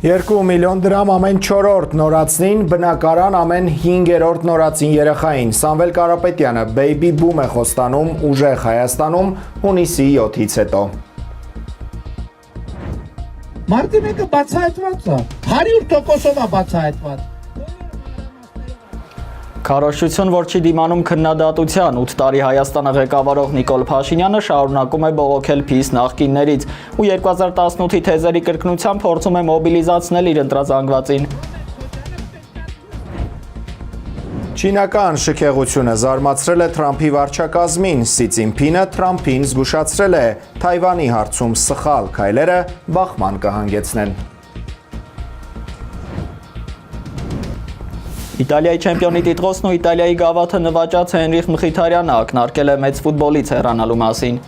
2 միլիոն դրամ ամեն 4-րդ նորածնին, բնակարան ամեն 5-րդ նորածին երեխային։ Սամվել Կարապետյանը բեյբի բում է խոստանում ուժեղ Հայաստանում հունիսի 7-ից հետո։ Մարտի մեկը բացահայտված է, 100%-ով է բացահայտված։ Քարոզչություն, որ չի դիմանում քննադատության, 8 տարի Հայաստանը ղեկավարող Նիկոլ Փաշինյանը շարունակում է բողոքել փիս նախկիններից ու 2018-ի թեզերի կրկնությամբ փորձում է մոբիլիզացնել իր ընտրազանգվածին։ Չինական շքեղությունը զարմացրել է Թրամփի վարչակազմին, Սի Ցինփինը Թրամփին զգուշացրել է Թայվանի հարցում սխալ քայլերը բախման կհանգեցնեն։ Իտալիայի չեմպիոնի տիտղոսն ու Իտալիայի գավաթը նվաճած Հենրիխ Մխիթարյանը ակնարկել է մեծ ֆուտբոլից հեռանալու մասին։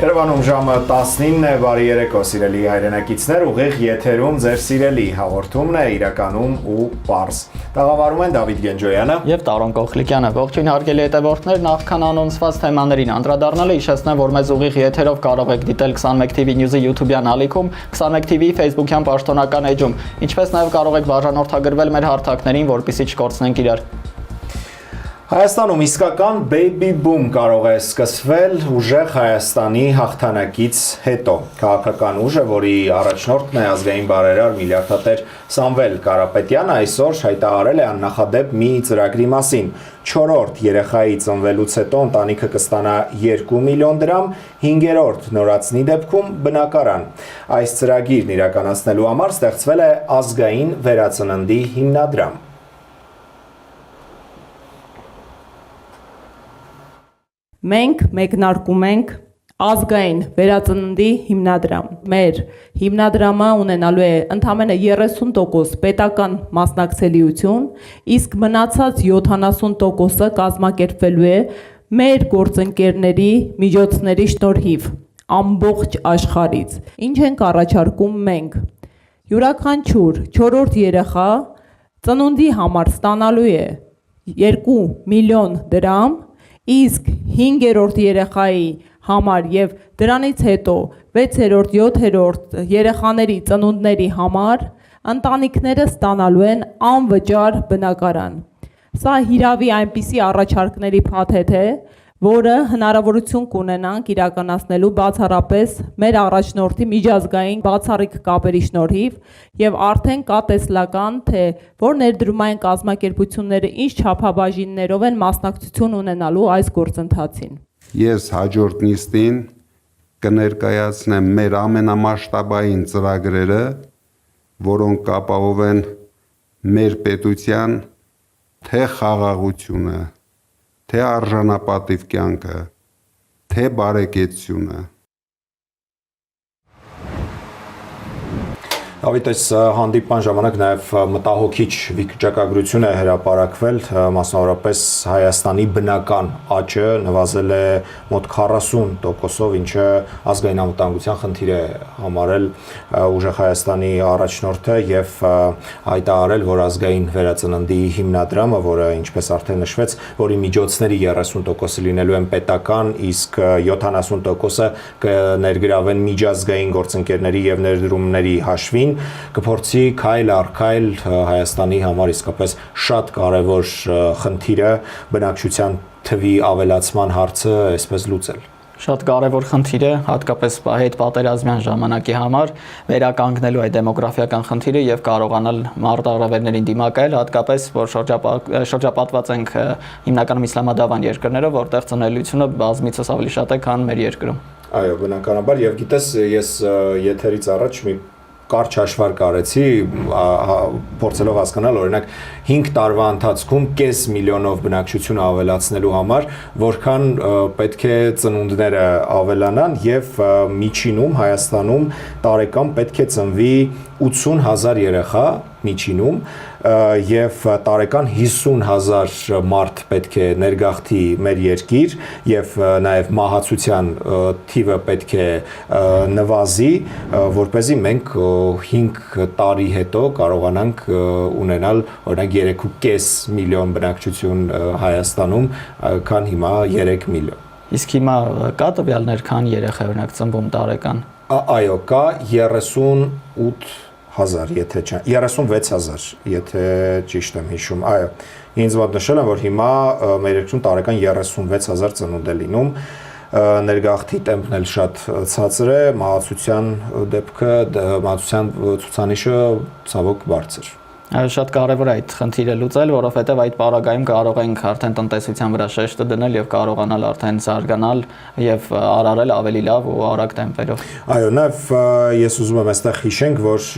Երևանում ժամը 19 է, բարի երեկո սիրելի հայրենակիցներ, ուղիղ եթերում ձեր սիրելի հաղորդումն է իրականում ու պարզ։ Տաղավարում են Դավիթ Գենջոյանը եւ Տարոն Կողլիկյանը։ Ողջույն հարգելի հետևորդներ, նախքան անոնսված թեմաներին անդրադառնալը հիշեցնեմ, որ մեզ ուղիղ եթերով կարող եք դիտել 21 TV News-ի YouTube-յան ալիքում, 21 TV-ի Facebook-յան պաշտոնական էջում, ինչպես նաեւ կարող եք բաժանորդագրվել մեր հարթակներին, որպեսզի չկորցնենք իրար։ Հայաստանում իսկական բեյբի բում կարող է սկսվել ուժեղ Հայաստանի հաղթանակից հետո։ Քաղաքական ուժը, որի առաջնորդն է ազգային բարերար միլիարդատեր Սամվել Կարապետյանը, այսօր հայտարարել է աննախադեպ մի ծրագրի մասին։ 4-րդ երեխայի ծնվելուց հետո ընտանիքը կստանա 2 միլիոն դրամ, 5-րդ նորածնի դեպքում բնակարան։ Այս ծրագիրն իրականացնելու համար ստեղծվել է ազգային վերածննդի հիմնադրամ։ Մենք մեկնարկում ենք ազգային վերածննդի հիմնադրամ։ Մեր հիմնադրամը ունենալու է ընդամենը 30% պետական մասնակցելիություն, իսկ մնացած 70%-ը կազմակերպվելու է մեր գործընկերների միջոցների շնորհիվ ամբողջ աշխարհից։ Ինչ ենք առաջարկում մենք։ Յուրաքանչյուր 4-րդ երեխա ծնունդի համար ստանալու է 2 միլիոն դրամ, իսկ 5-րդ երեխայի համար եւ դրանից հետո 6-րդ, 7-րդ երեխաների ծնունդների համար ընտանիքները ստանալու են անվճար բնակարան։ Սա հիրավի այնպիսի առաջարկների փաթեթ է, որը հնարավորություն կունենանք իրականացնելու բացառապես մեր առաջնորդի միջազգային բացառիկ կապերի շնորհիվ եւ արդեն կա տեսլական, թե որ ներդրումային կազմակերպությունները ինչ չափաբաժիններով են մասնակցություն ունենալու այս գործընթացին։ Ես հաջորդ նիստին կներկայացնեմ մեր ամենամասշտաբային ծրագրերը, որոնք կապահովեն մեր պետության թե խաղաղությունը, թե արժանապատիվ կյանքը, թե բարեկեցությունը։ Դավիթ, այս հանդիպման ժամանակ նաև մտահոգիչ վիճակագրություն է հրապարակվել, մասնավորապես Հայաստանի բնական աճը նվազել է մոտ 40%-ով, ինչը ազգային անվտանգության խնդիր է համարել ուժեղ Հայաստանի առաջնորդը եւ հայտարարել, որ ազգային վերածննդի հիմնադրամը, որը ինչպես արդեն նշվեց, որի միջոցների 30%-ը լինելու են պետական, իսկ 70%-ը կներգրավեն միջազգային գործընկերների եւ ներդրումների հաշվին, կփորձի քայլ առ քայլ Հայաստանի համար իսկապես շատ կարևոր խնդիրը բնակչության թվի ավելացման հարցը այսպես լուծել։ Շատ կարևոր խնդիր է, հատկապես հետ պատերազմյան ժամանակի համար վերականգնելու այդ դեմոգրաֆիական խնդիրը եւ կարողանալ մարտահրավերներին դիմակայել, հատկապես որ շրջապատված ենք հիմնականում իսլամադավան երկրներով, որտեղ ծնելիությունը բազմիցս ավելի շատ է, քան մեր երկրում։ Այո, բնականաբար, եւ գիտես, ես եթերից առաջ մի կարճ հաշվարկ արեցի, փորձելով հասկանալ, օրինակ 5 տարվա ընթացքում կես միլիոնով բնակչությունը ավելացնելու համար, որքան պետք է ծնունդները ավելանան եւ միջինում Հայաստանում տարեկան պետք է ծնվի 80,000 երեխա, միջինում եւ տարեկան 50,000 մարդ պետք է ներգաղթի մեր երկիր եւ նաեւ մահացության թիվը պետք է նվազի, որպեսզի մենք 5 տարի հետո կարողանանք ունենալ օրինակ 3.5 միլիոն բնակչություն Հայաստանում, քան հիմա 3 միլիոն։ Իսկ հիմա կա տվյալներ, քան երեխա օրինակ ծնվում տարեկան։ Այո, կա 38,000, եթե չէ, 36,000, եթե ճիշտ եմ հիշում, այո, ինձ մոտ նշել են, որ հիմա մեր երկրում տարեկան 36,000 ծնունդ է լինում, ներգաղթի տեմպն էլ շատ ցածր է, մահացության դեպքը, մահացության ցուցանիշը ցավոք բարձր։ Շատ կարևոր է այդ խնդիրը լուծել, որովհետև այդ պարագայում կարող ենք արդեն տնտեսության վրա շեշտը դնել եւ կարողանալ արդեն զարգանալ եւ արարել ավելի լավ ու արագ տեմպերով։ Այո, նաեւ ես ուզում եմ այստեղ հիշենք, որ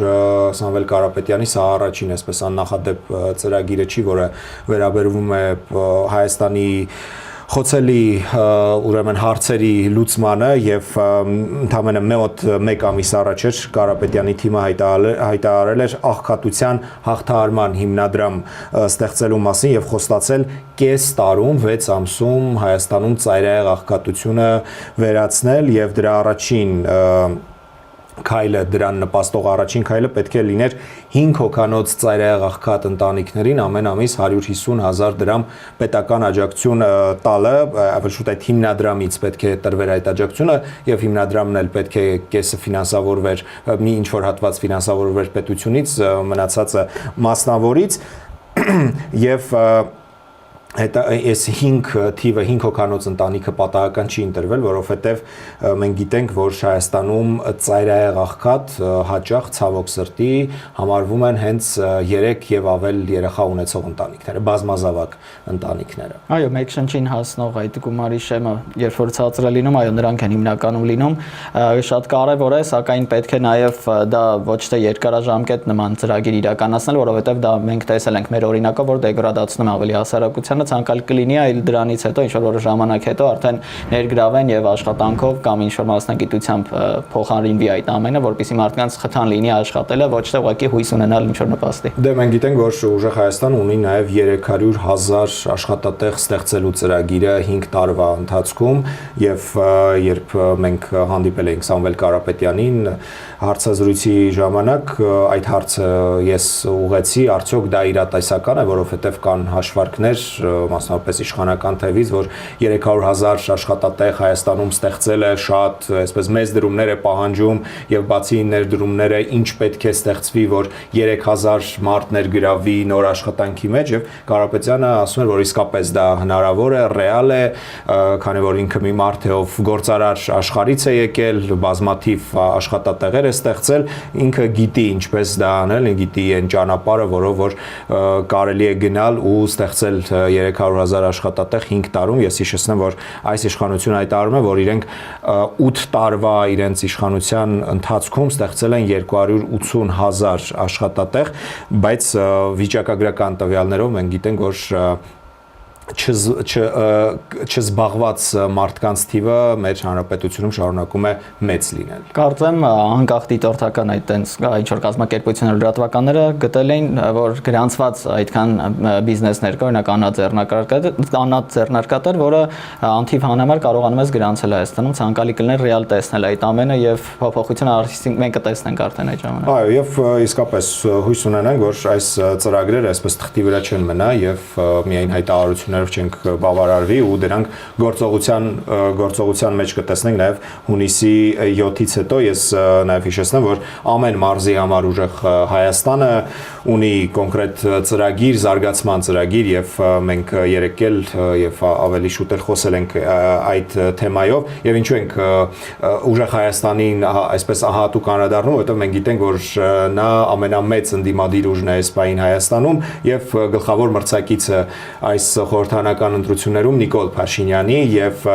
Սամվել Կարապետյանի սա առաջին այսպես աննախադեպ ծրագիրը չի, որը վերաբերվում է Հայաստանի խոցելի ուրեմն հարցերի լուծմանը եւ ընդամենը մոտ 1 ամիս առաջ էր Կարապետյանի թիմը հայտարարել էր աղքատության հաղթահարման հիմնադրամ ստեղծելու մասին եւ խոստացել կես տարում 6 ամսում Հայաստանում ծայրահեղ աղքատությունը վերացնել եւ դրա առաջին քայլը դրան նպաստող առաջին քայլը պետք է լիներ 5 հոգանոց ծայրահեղ աղքատ ընտանիքներին ամեն ամիս 150,000 դրամ պետական աջակցություն տալը, ավելի շուտ այդ հիմնադրամից պետք է տրվեր այդ աջակցությունը եւ հիմնադրամն էլ պետք է կեսը ֆինանսավորվեր, մի ինչ որ հատված ֆինանսավորվեր պետությունից, մնացածը մասնավորից եւ Հետո այս 5 թիվը 5 հոգանոց ընտանիքը պատահական չի ընտրվել, որովհետև մենք գիտենք, որ Հայաստանում ծայրահեղ աղքատ հաճախ ցավոք սրտի համարվում են հենց 3 եւ ավել երեխա ունեցող ընտանիքները, բազմազավակ ընտանիքները։ Այո, մեկ շնչին հասնող այդ գումարի շեմը, երբ որ ցածր է լինում, այո, նրանք են հիմնականում լինում, շատ կարևոր է, սակայն պետք է նաեւ դա ոչ թե երկարաժամկետ նման ծրագիր իրականացնել, որովհետև դա մենք տեսել ենք մեր օրինակով, որ դեգրադացնում է ավելի հասարակությանը ցանկալի կլինի այլ դրանից հետո ինչ որ ժամանակ հետո արդեն ներգրավեն եւ աշխատանքով կամ ինչ որ մասնագիտությամբ փոխարինվի այդ ամենը, որպեսզի մարդկանց խթան լինի աշխատելը, ոչ թե ուղղակի հույս ունենալ ինչ որ նպաստի։ Դե մենք գիտենք, որ ուժեղ Հայաստան ունի նաեւ 300,000 աշխատատեղ ստեղծելու ծրագիրը 5 տարվա ընթացքում եւ երբ մենք հանդիպել էինք Սամվել Կարապետյանին հարցազրույցի ժամանակ այդ հարցը ես ուղեցի, արդյոք դա իրատեսական է, որովհետեւ կան հաշվարկներ մասնավորապես իշխանական թևից, որ 300,000 աշխատատեղ Հայաստանում ստեղծելը շատ, այսպես մեծ դրումներ է պահանջում եւ բացի ներդրումները ինչ պետք է ստեղծվի, որ 3,000 մարդ ներգրավվի նոր աշխատանքի մեջ եւ Կարապետյանը ասում էր, որ իսկապես դա հնարավոր է, ռեալ է, քանի որ ինքը մի մարդ է, ով գործարար աշխարհից է եկել, բազմաթիվ աշխատատեղեր է ստեղծել, ինքը գիտի ինչպես դա անել, գիտի այն ճանապարհը, որով որ կարելի է գնալ ու ստեղծել 300,000 աշխատատեղ 5 տարում, ես հիշեցնեմ, որ այս իշխանությունը հայտարարում է, որ իրենք 8 տարվա իրենց իշխանության ընթացքում ստեղծել են 280,000 աշխատատեղ, բայց վիճակագրական տվյալներով մենք գիտենք, որ չզբաղված մարդկանց թիվը մեր հանրապետությունում շարունակում է մեծ լինել։ Կարծեմ անկախ դիտորդական այդտենց ինչ որ կազմակերպություններ լրատվականները գտել էին, որ գրանցված այդքան բիզնեսներ կա, օրինակ Անատ ձեռնարկատեր, որը անթիվ հանամար կարողանում է գրանցել Հայաստանում, ցանկալի կլիներ ռեալ տեսնել այդ ամենը եւ փոփոխություն արդյունք մենք կտեսնենք արդեն այդ ժամանակ։ Այո, եւ իսկապես հույս ունենանք, որ այս ծրագրերը այսպես թղթի վրա չեն մնա եւ միայն հայտարարություն չենք բավարարվի ու դրանք գործողության մեջ կտեսնենք նաև հունիսի 7-ից հետո ես նաև հիշեցնեմ, որ ամեն մարզի համար ուժեղ Հայաստանը ունի կոնկրետ ծրագիր, զարգացման ծրագիր եւ մենք երեկել եւ ավելի շուտ էլ խոսել ենք այդ թեմայով եւ ինչու ենք ուժեղ Հայաստանին այսպես հատուկ անդրադառնում, որովհետեւ մենք գիտենք, որ նա ամենամեծ ընդդիմադիր ուժն է այս պահին Հայաստանում եւ գլխավոր մրցակիցը այս խորհրդարանական ընտրություններում Նիկոլ Փաշինյանի եւ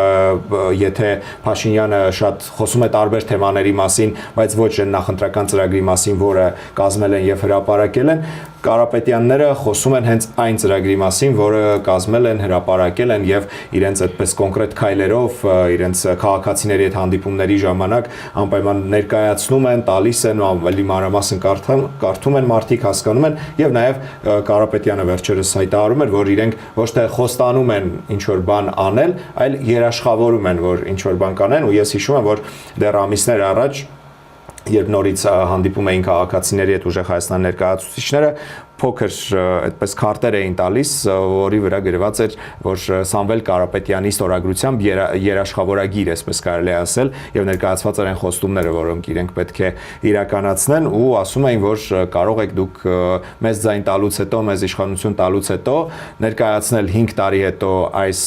եթե Փաշինյանը շատ խոսում է տարբեր թեմաների մասին, բայց ոչ այն նախընտրական ծրագրի մասին, որը կազմել են եւ հրապարակել են, Կարապետյանները խոսում են հենց այն ծրագրի մասին, որը կազմել են, հրապարակել են եւ իրենց այդպես կոնկրետ քայլերով, իրենց քաղաքացիների հետ հանդիպումների ժամանակ անպայման ներկայացնում են, տալիս են, ավելի մանրամասն կարդում են, մարդիկ հասկանում են եւ նաեւ Կարապետյանը վերջերս հայտարարում էր, որ իրենք ոչ թե խոստանում են ինչ որ բան անել, այլ երաշխավորում են, որ ինչ որ բան կանեն ու ես հիշում եմ, որ դեռ ամիսներ առաջ երբ նորից հանդիպում էին քաղաքացիների հետ ուժեղ Հայաստան ներկայացուցիչները փոքր այդպես քարտեր էին տալիս, որի վրա գրված էր, որ Սամվել Կարապետյանի ստորագրությամբ երաշխավորագիր, այսպես կարելի է ասել, եւ ներկայացված են խոստումները, որոնք իրենք պետք է իրականացնեն ու ասում էին, որ կարող եք դուք մեծ ձայն տալուց հետո, մեծ իշխանություն տալուց հետո ներկայացնել 5 տարի հետո այս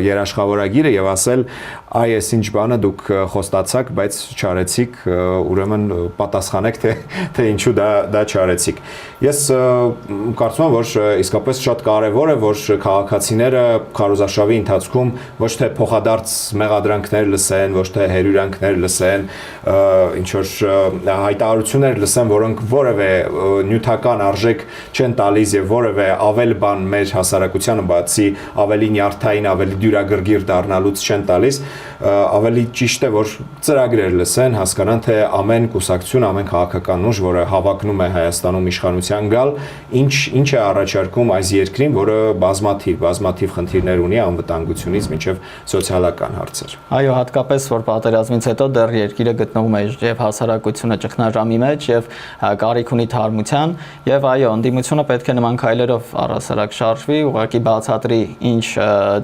երաշխավորագիրը եւ ասել այ այս ինչ բանը դուք խոստացաք, բայց չարեցիք, ուրեմն պատասխանեք թե ինչու դա չարեցիք։ Ես կարծում եմ, որ իսկապես շատ կարևոր է, որ քաղաքացիները քարոզարշավի ընթացքում ոչ թե փոխադարձ մեղադրանքներ լսեն, ոչ թե հերյուրանքներ լսեն, ինչ որ հայտարարություններ լսեն, որոնք որևէ նյութական արժեք չեն տալիս եւ որևէ ավել բան մեր հասարակությանը բացի ավելի նյարդային, ավելի դյուրագրգիռ դառնալուց չեն տալիս, ավելի ճիշտ է, որ ծրագրեր լսեն, հասկանան, թե ամեն կուսակցություն, ամեն քաղաքական ուժ, որը հավակնում է Հայաստանում իշխանության գալ, ինչ է առաջարկում այս երկրին, որը բազմաթիվ խնդիրներ ունի անվտանգությունից մինչև սոցիալական հարցեր։ Այո, հատկապես որ պատերազմից հետո դեռ երկիրը գտնվում է եւ հասարակությունը ճգնաժամի մեջ եւ կարիք ունի թարմության եւ այո, ընդդիմությունը պետք է նման քայլերով առհասարակ շարժվի, ուղղակի բացատրի ինչ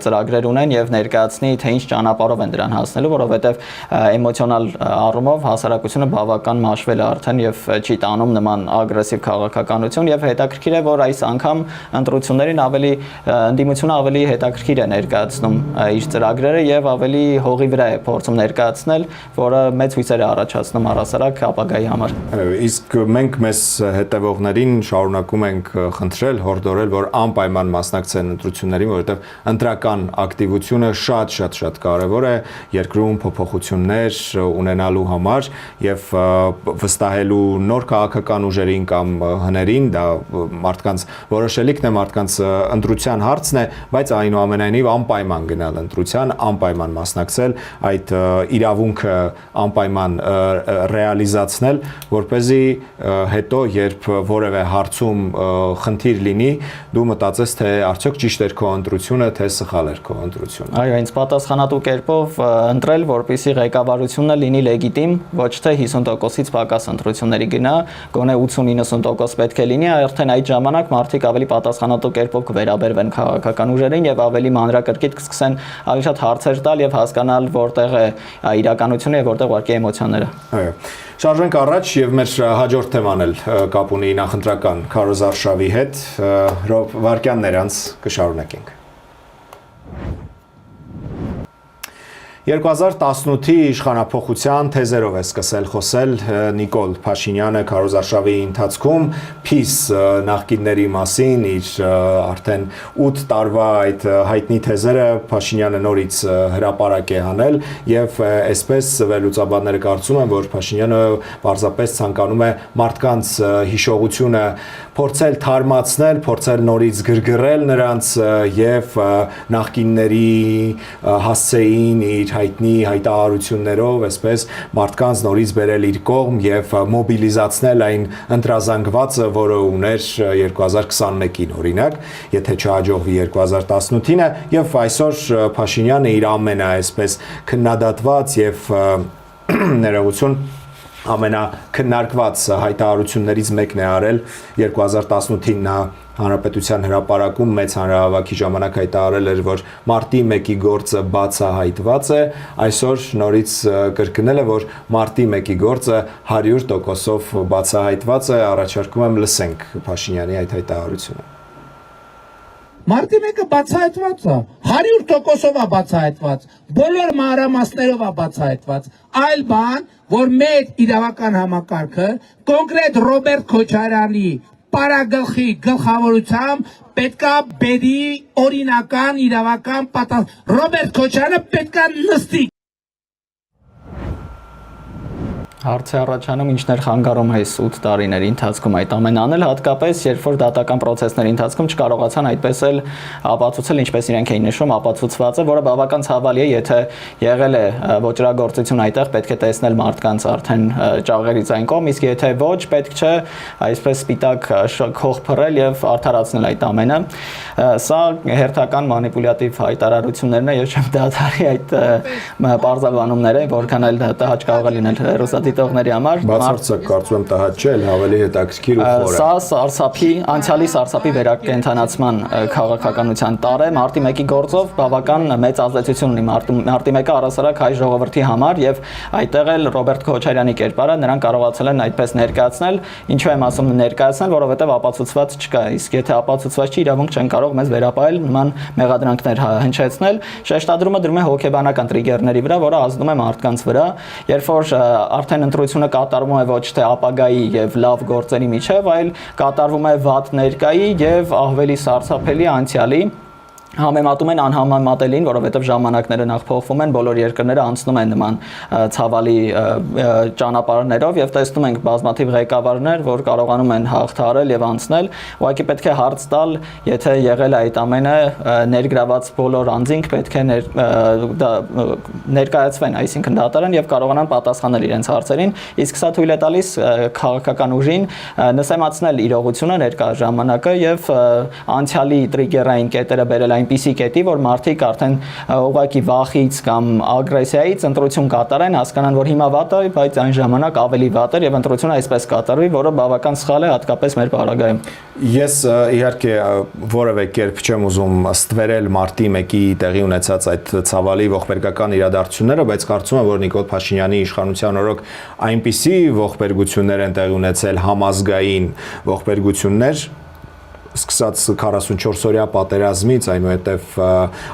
ծրագրեր ունեն եւ ներկայացնի թե ինչ ճանապարհով են դրան հասնելու, որովհետեւ էմոցիոնալ առումով հասարակությունը բավական մաշվել է արդեն եւ չի տանում նման ագրեսիվ քաղաքականություն եւ հետաքրքիր է, որ այս անգամ ընտրություններին ընդդիմությունը ավելի հետաքրքիր է ներկայացնում իր ծրագրերը եւ ավելի հողի վրա է փորձում ներկայացնել, որը մեծ հույսեր է առաջացնում առհասարակ ապագայի համար։ Իսկ մենք մեզ հետևողներին շարունակում ենք խնդրել, հորդորել, որ անպայման մասնակցեն ընտրություններին, որովհետեւ ընտրական ակտիվությունը շատ կարեւոր է երկրում փոփոխություններ ունենալու համար եւ վստահելու նոր քաղաքական ուժերին կամ հներին, դա մարդկանց որոշելիքն է, մարդկանց ընտրության հարցն է, բայց այնուամենայնիվ անպայման գնալ ընտրության, անպայման մասնակցել, այդ իրավունքը անպայման ռեալիզացնել, որպեսզի հետո երբ որևէ հարցում խնդիր լինի, դու մտածես, թե արդյոք ճիշտ էր քո ընտրությունը, թե սխալ էր քո ընտրությունը։ Այո, ինձ պատասխանատու կերպով ընտրել, որպեսզի ղեկավարությունը լինի լեգիտիմ, ոչ թե 50%-ից պակաս ընտրությունների գնա, գոնե 80-90% պետք է լինի, արդեն այդ ժամանակ մարդիկ ավելի պատասխանատու կերպով կվերաբերվեն քաղաքական ուժերին եւ ավելի մանրակրկիտ կսկսեն ավելի շատ հարցեր տալ եւ հասկանալ որտեղ է իրականությունը եւ որտեղ ուղղակի էմոցիաները։ Այո։ Շարժենք առաջ եւ մեր հաջորդ թեման էլ կապ ունի նախընտրական քարոզարշավի հետ, վարքյաններ անց կշարունակենք։ 2018-ի իշխանափոխության թեզերով է սկսել խոսել Նիկոլ Փաշինյանը քարոզարշավի ընթացքում PiS նախկինների մասին իր արդեն 8 տարվա այդ հայտնի թեզերը Փաշինյանը նորից հրապարակ է հանել եւ այսպես վերլուծաբանները կարծում են, որ Փաշինյանը պարզապես ցանկանում է մարդկանց հիշողությունը փորձել թարմացնել, փորձել նորից գրգռել նրանց եւ նախկինների հասցեին իր հայտնի հայտարարություններով, այսպես մարդկանց նորից բերել իր կողմ եւ մոբիլիզացնել այն ընտրազանգվածը, որը ուներ 2021-ին օրինակ, եթե չհաջողվի 2018-ինը եւ այսօր Փաշինյանը իր ամենա այսպես քննադատված եւ ներողություն ամենակնարկված հայտարարություններից մեկն է արել 2018-ին նա Հանրապետության հրապարակում մեծ հանրահավաքի ժամանակ հայտարարել էր, որ մարտի 1-ի գործը բացահայտված է, այսօր նորից կրկնել է, որ մարտի 1-ի գործը 100%-ով բացահայտված է, առաջարկում եմ լսենք Փաշինյանի այդ հայտարարությունը։ Մարտի 1-ը բացահայտված է, 100%-ով է բացահայտված, բոլոր մանրամասներով է բացահայտված, այլ բան, որ մեր իրավական համակարգը կոնկրետ Ռոբերտ Քոչարյանի հրապարակգլխի գլխավորությամբ պետքա բերի օրինական իրավական Ռոբերտ Քոչարյանը պետքա նստի Հարց է առաջանում ինչներ խանգարում է 8 տարիների ընթացքում այդ ամենը անել, հատկապես երբ որ դատական process-ների ընթացքում չկարողացան այդպես էլ ապացուցել, ինչպես իրենք էին նշում, ապացուցվածը, որը բավական ցավալի է, եթե եղել է ոճրագործություն այդտեղ, պետք է տեսնել մարդկանց արդեն ճաղերից այն կողմ, իսկ եթե ոչ, պետք չէ այսպես սպիտակ քող փռել եւ արդարացնել այդ ամենը։ Սա հերթական մանիպուլյատիվ հայտարարություններն է, եւ չեմ դադարի այդ բարձրաբանումները, որքան էլ տհաճ կարող է լինել ռուսադիտողների համար։ Բացարձակ կարծում եմ տհաճ չէ, ավելի հետաքրքիր ու խոր է։ Սա սարսափի, անցյալի սարսափի վերակենդանացման քաղաքականության տար է, մարտի 1-ի գործով բավական մեծ ազդեցություն ունի մարտի 1-ը առասարակ հայ ժողովրդի համար եւ այդտեղ էլ Ռոբերտ Քոչարյանի կերպարը նրանք կարողացել են այդպես ներկայացնել, ինչու եմ ասում ներկայացնել, որովհետեւ ապացուցված չկա, իսկ եթե ապացուցված չի, իրավունք չեն կարող մեզ վերապահել նման մեղադրանքներ հնչեցնել։ Շեշտադրումը դրում է հոգեբանական տրիգերների վրա, որը ազդում է մարդկանց վրա, երբ որ արդեն ընտրությունը կատարվում է ոչ թե ապագայի եւ լավ գործերի միջև, այլ կատարվում է վատ ներկայի եւ ավելի սարսափելի անցյալի համեմատում են անհամեմատելին, որովհետև ժամանակները նախ փոխվում են, բոլոր երկրները անցնում են նման ցավալի ճանապարհներով եւ տեսնում ենք բազմաթիվ ղեկավարներ, որ կարողանում են հաղթահարել եւ անցնել, ուղղակի պետք է հարց տալ, եթե եղել է այդ ամենը, ներգրաված բոլոր անձինք պետք է ներկայացվեն, այսինքն դատարան եւ կարողանան պատասխանել իրենց հարցերին, իսկ սա թույլ է տալիս քաղաքական ուժին նսեմացնել իրողությունը ներկա ժամանակը եւ անցյալի տրիգերային կետերը բերել այնպիսի կետի, որ մարդիկ արդեն ուղղակի վախից կամ ագրեսիայից ընտրություն կատարեն, հասկանան, որ հիմա վատ է, բայց այն ժամանակ ավելի վատ էր եւ ընտրությունը այսպես կատարվի, որը բավական սխալ է, հատկապես մեր պարագայում։ Ես իհարկե որևէ կերպ չեմ ուզում ստվերել մարտի 1-ի տեղի ունեցած այդ ցավալի ողբերգական իրադարձությունները, բայց կարծում եմ, որ Նիկոլ Փաշինյանի իշխանության օրոք այնպիսի ողբերգություններ են տեղի ունեցել, համազգային ողբերգություններ, սկսած 44-օրյա պատերազմից, այնուհետև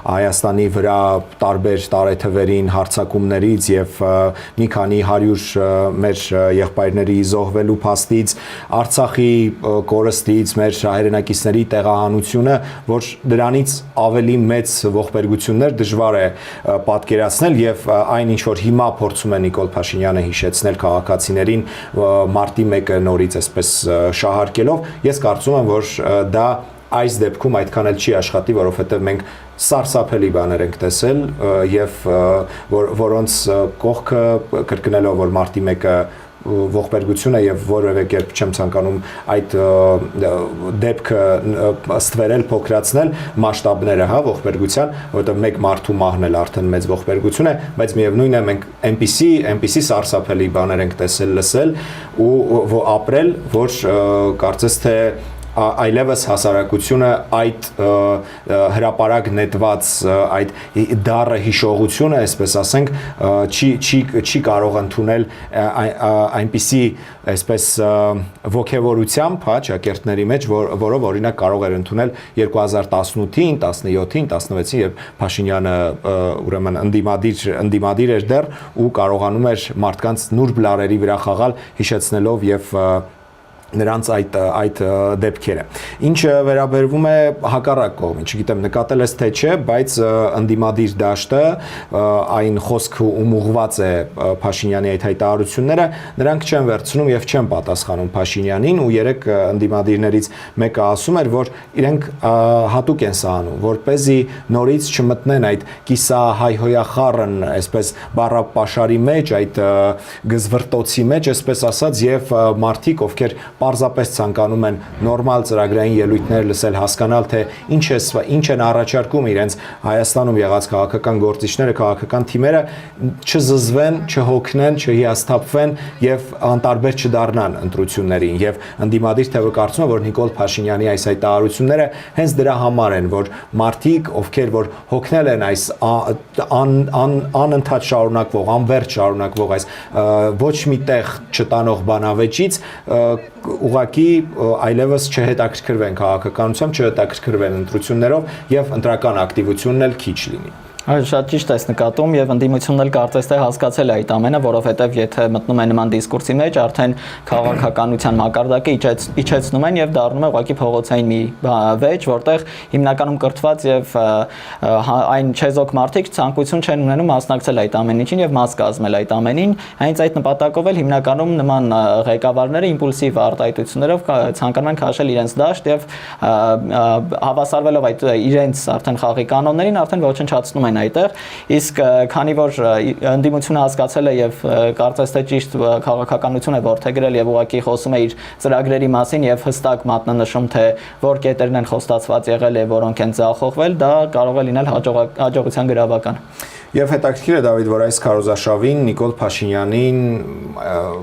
Հայաստանի վրա տարբեր տարեթվերին հարձակումներից եւ մի քանի 100 մեր եղբայրների զոհվելու փաստից, Արցախի կորստից, մեր հայրենակիցների տեղահանությունը, որ դրանից ավելի մեծ ողբերգություններ դժվար է պատկերացնել եւ այն ինչ որ հիմա փորձում է Նիկոլ Փաշինյանը հիշեցնել քաղաքացիներին մարտի 1-ը նորից այսպես շահարկելով, ես կարծում եմ, որ դա այս դեպքում այդքան էլ չի աշխատի, որովհետև մենք սարսափելի բաներ ենք տեսել եւ որոնց կողքը կրկնելով որ մարտի 1-ը ողբերգությունը եւ որևէ կերպ չեմ ցանկանում այդ դեպքը ստվերել, փոքրացնել մասշտաբները, հա, ողբերգության, որովհետեւ մեկ մարդու մահն էլ արդեն մեծ ողբերգություն է, բայց միևնույն է մենք այնպիսի սարսափելի բաներ ենք տեսել, լսել ու ապրել, որ կարծես թե այլևս հասարակությունը այդ հրապարակ նետված այդ դառը հիշողությունը, այսպես ասենք, չի կարող ընդունել այնպիսի այսպես ոգևորությամբ, հա, ճակերտների մեջ, որով օրինակ կարող էր ընդունել 2018-ին, 17-ին, 16-ին, երբ Փաշինյանը ուրեմն ընդդիմադիր էր դեռ ու կարողանում էր մարդկանց նուրբ լարերի վրա խաղալ, հիշեցնելով եւ նրանց այդ դեպքերը։ Ինչը վերաբերվում է հակառակ կողմին, չգիտեմ նկատել ես թե չէ, բայց ընդդիմադիր դաշտը այն խոսքը ուղղված է Փաշինյանի այդ հայտարարությունները, նրանք չեն վերցնում եւ չեն պատասխանում Փաշինյանին ու երեք ընդդիմադիրներից մեկը ասում էր, որ իրենք հատուկ են սա անում, որպեսզի նորից չմտնեն այդ կիսահայհոյախառն, այսպես բառապաշարի մեջ, այդ գզվրտոցի մեջ, այսպես ասած, եւ մարդիկ, ովքեր պարզապես ցանկանում են նորմալ ծրագրային ելույթներ լսել, հասկանալ թե ինչ են առաջարկում իրենց Հայաստանում եղած քաղաքական գործիչները, քաղաքական թիմերը, չզզվեն, չհոգնեն, չհիասթափվեն եւ անտարբեր չդառնան ընտրություններին եւ ընդդիմադիր թևը կարծում է, որ Նիկոլ Փաշինյանի այս հայտարարությունները հենց դրա համար են, որ մարդիկ, ովքեր որ հոգնել են այս անընդհատ շարունակվող, անվերջ շարունակվող այս ոչ մի տեղ չտանող բանավեճից ուղղակի այլևս չհետաքրքրվեն քաղաքականությամբ, չհետաքրքրվեն ընտրություններով եւ ընտրական ակտիվությունն էլ քիչ լինի։ Այո, շատ ճիշտ ես նկատում եւ ընդդիմությունն էլ կարծես թե հասկացել է այդ ամենը, որովհետեւ եթե մտնում է նման դիսկուրսի մեջ, արդեն քաղաքականության մակարդակը իջեցնում են եւ դառնում է ուղղակի փողոցային մի վեճ, որտեղ հիմնականում կրթված եւ այն չեզոք մարդիկ ցանկություն չեն ունենում մասնակցել այդ ամեն ինչին եւ մաս կազմել այդ ամենին, հենց այդ նպատակով էլ հիմնականում նման ղեկավարները իմպուլսիվ արտահայտություններով ցանկանում են քաշել իրենց դաշտ եւ հավասարվելով այդ իրենց արդեն խաղի կանոններին արդեն ոչնչացնում են այդտեղ, իսկ քանի որ ընդդիմությունը հասկացել է եւ կարծես թե ճիշտ քաղաքականություն է որդեգրել եւ ուղղակի խոսում է իր ծրագրերի մասին եւ հստակ մատնանշում թե որ կետերն են խոստացված եղել եւ որոնք են ձախողվել, դա կարող է լինել հաջողության գրավական։ Եվ հետաքրքիր է Դավիթ, որ այս քարոզարշավին Նիկոլ Փաշինյանին,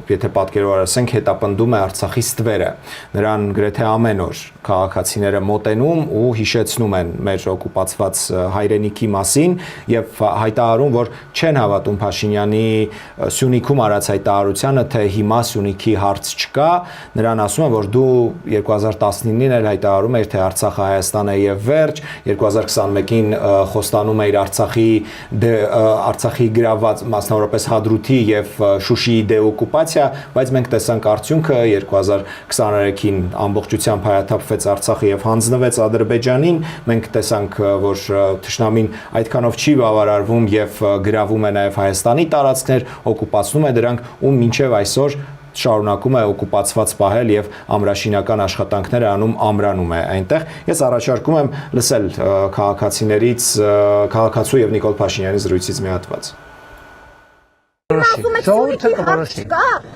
եթե պատկերավոր ասենք, հետապնդում է Արցախի ստվերը։ Նրան գրեթե ամեն օր քաղաքացիները մոտենում ու հիշեցնում են մեր օկուպացված հայրենիքի մասին եւ հայտարարում, որ չեն հավատում Փաշինյանի Սյունիքում արած հայտարարությանը, թե հիմա Սյունիքի հարց չկա։ Նրան ասում են, որ դու 2019-ին էլ հայտարարում ես, թե Արցախը Հայաստան է եւ վերջ, 2021-ին խոստանում ես Արցախի գրաված մասնավորապես Հադրութի եւ Շուշիի դեօկուպացիա, բայց մենք տեսանք արդյունքը 2023-ին ամբողջությամբ հայաթափվեց Արցախը եւ հանձնվեց Ադրբեջանին, մենք տեսանք, որ թշնամին այդքանով չի բավարարվում եւ գրավում է նաեւ Հայաստանի տարածքներ, օկուպացնում է դրանք ու մինչեւ այսօր շարունակում է օկուպացված պահել եւ ամրաշինական աշխատանքները անում ամրանում է այնտեղ։ Ես առաջարկում եմ լսել քաղաքացիներից քաղաքացու եւ Նիկոլ Փաշինյանի զրույցից մի հատված։ Ժողովուրդը կորոշի։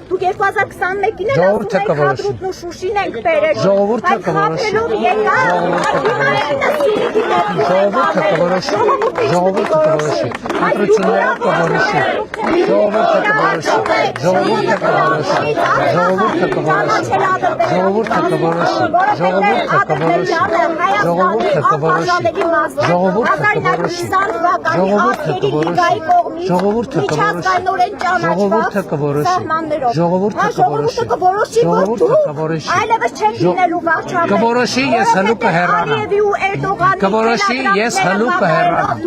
Դուք 2021-ին էլ ասում եք Հադրութն ու Շուշին ենք բերել։ Ժողովուրդը կորոշի։ Ժողովուրդը կորոշի։ Ժողովուրդը կորոշի։ Ընտրությունները կորոշի։ Ժողովուրդը կորոշի։ Ժողովուրդը կորոշի։ Ժողովուրդը կորոշի։ Ժողովուրդը կորոշի։ Ժողովուրդը կորոշի։ Ժողովուրդը կորոշի։ Ժողովուրդը կորոշի։ Ժողովուրդը կորոշի։ Ժողովուրդը կորոշի։ Ժողովուրդը կորոշի, ժողովուրդը կորոշի, ժողովուրդը կորոշի, այլևս չեն լինելու վարչապետ, կորոշի ես հլու կհեռանամ, կորոշի ես հլու կհեռանամ,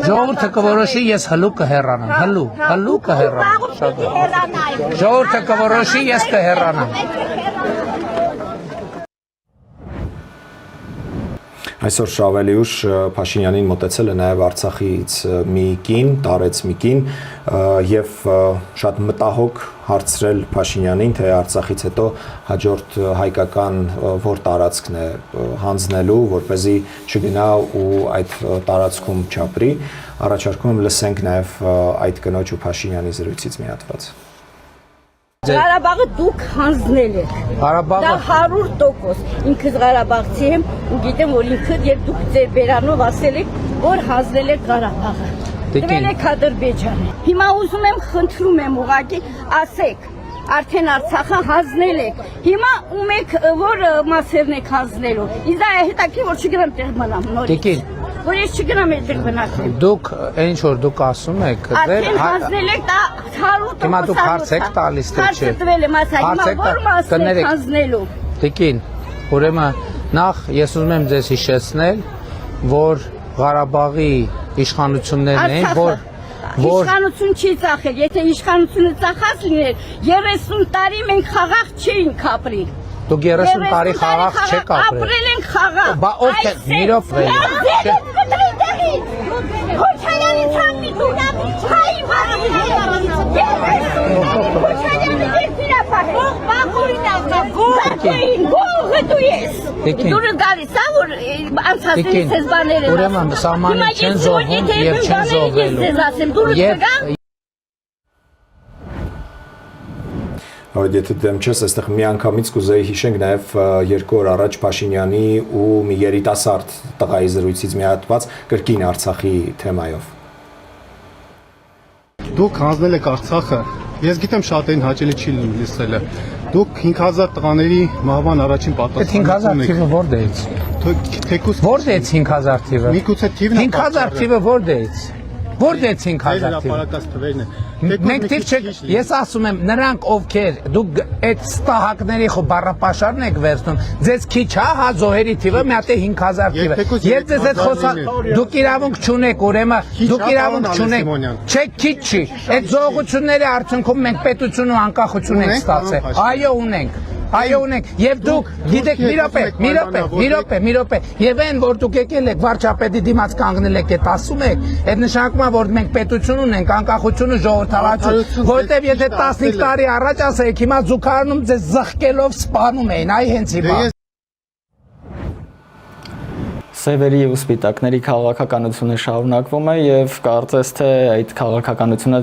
ժողովուրդը կորոշի ես հլու կհեռանամ, հլու կհեռանամ, ժողովուրդը կորոշի ես կհեռանամ։ Այսօր շավելի ուշ Փաշինյանին մոտեցել է նաև Արցախից մի կին, տարեց մի կին եւ շատ մտահոգ հարցրել Փաշինյանին, թե Արցախից հետո հաջորդ հայկական որ տարածքն է հանձնելու, որպեսզի չգնա ու այդ տարածքում չապրի։ Առաջարկում եմ լսենք նաև այդ կնոջ ու Փաշինյանի զրույցից մի հատված։ Ղարաբաղը դուք հանձնել եք։ Ղարաբաղը 100% ինքս Ղարաբաղցի եմ ու գիտեմ, որ ինքդ եւ դուք ձեր բերանով ասել եք, որ հանձնել եք Ղարաբաղը։ Դվել եք Ադրբեջանը։ Հիմա ուզում եմ, խնդրում եմ ուղղակի ասեք, արդեն Արցախը հանձնել եք։ Հիմա ում եք որ մասերն եք հանձնելու։ Ինձ է հետաքրքիր, որ չգնամ տեղ մնամ նորից։ Որ ես չգնամ այդտեղ մնացեմ։ Դուք ինչ որ դուք ասում եք, արդեն հանձնել եք դա 100%։ Հիմա դուք հարց եք տալիս թե չէ։ Հարցը տվել եմ, ասա, հիմա որ մասն եք հանձնելու։ Տիկին, ուրեմն նախ ես ուզում եմ ձեզ հիշեցնել, որ Ղարաբաղի իշխանություններն են, որ իշխանություն չի ծախել, եթե իշխանությունը ծախած լիներ, 30 տարի մենք խաղաղ չէինք ապրի։ Դուք 30 տարի խաղաղ չեք ապրել։ Ապրել ենք խաղաղ։ Բա ով է միրով Քոչարյանի ցամի դունա հայ Դուրը գալիս է, որ անցածներից ես բաներ եմ ուրեմն սահմանը չեն զոհում և չեն զոհվելու։ Եթե դեմ չես, այստեղ մի անգամից կուզեի հիշենք նաև 2 օր առաջ Փաշինյանի ու մի երիտասարդ տղայի զրույցից մի հատված կրկին Արցախի թեմայով։ Դուք հանձնել եք Արցախը, ես գիտեմ շատերին հաճելի չի լսելը։ Դուք 5000 տղաների մահվան առաջին պատասխանատուն եք։ 5000 թիվը որտեղից։ Թեկուզ որտեղից 5000 թիվը։ Միգուցե թիվն է 5000 թիվը որտեղից։ Որտեղից 5000 թիվ։ հրապարակած թվերն են։ Մենք թիվ չեք, ես ասում եմ, նրանք ովքեր դուք այդ ստահակների խո բառապաշարն եք վերցնում, ձեզ քիչ հա զոհերի թիվը մի հատ է 5000 թիվը։ Ես ձեզ այդ խոսա, դուք իրավունք չունեք, ուրեմն դուք իրավունք չունեք։ Չէ, քիչ չի։ Այդ զոհությունների արդյունքում մենք պետություն ու անկախություն ենք ստացել։ Այո, ունենք։ Այո ունենք, եւ դուք գիտեք մի րոպե, եւ այն որ դուք եկել եք վարչապետի դիմաց կանգնել եք այդ ասում եք, այդ նշանակում է որ մենք պետություն ունենք, անկախություն ու ժողովրդավարություն, որովհետեւ եթե 15 տարի առաջ ասեիք, հիմա զուգարանում ձեզ զղկելով սպանում էին, այ հենց հիմա։ Սևերի ու սպիտակների քաղաքականությունը շարունակվում է եւ կարծես թե այդ քաղաքականությունը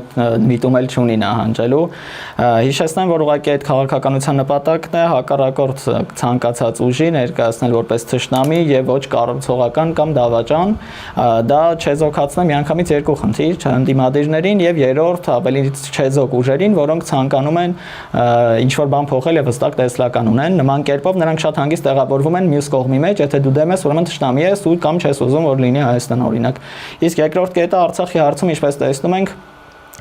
միտում էլ չունի նահանջելու։ Հիշեցնեմ, որ ուղղակի այդ քաղաքականության նպատակն է հակառակորդ ցանկացած ուժի ներկայացնել որպես թշնամի եւ ոչ կառուցողական կամ դավաճան։ Դա չեզոքացնեմ միանգամից երկու խնդիր՝ ընդդիմադիրներին եւ երրորդ ավելի չեզոք ուժերին, որոնք ցանկանում են ինչ որ բան փոխել եւ հստակ տեսլական ունեն։ Նման կերպով նրանք շատ հանգիստ տեղավորվում են մյուս կողմի մեջ, եթե դու դեմ ես, ուրեմն թշնամի ես ու կամ չես ուզում որ լինի Հայաստան օրինակ։ Իսկ երկրորդ կետը Արցախի հարցում ինչպես տեսնում ենք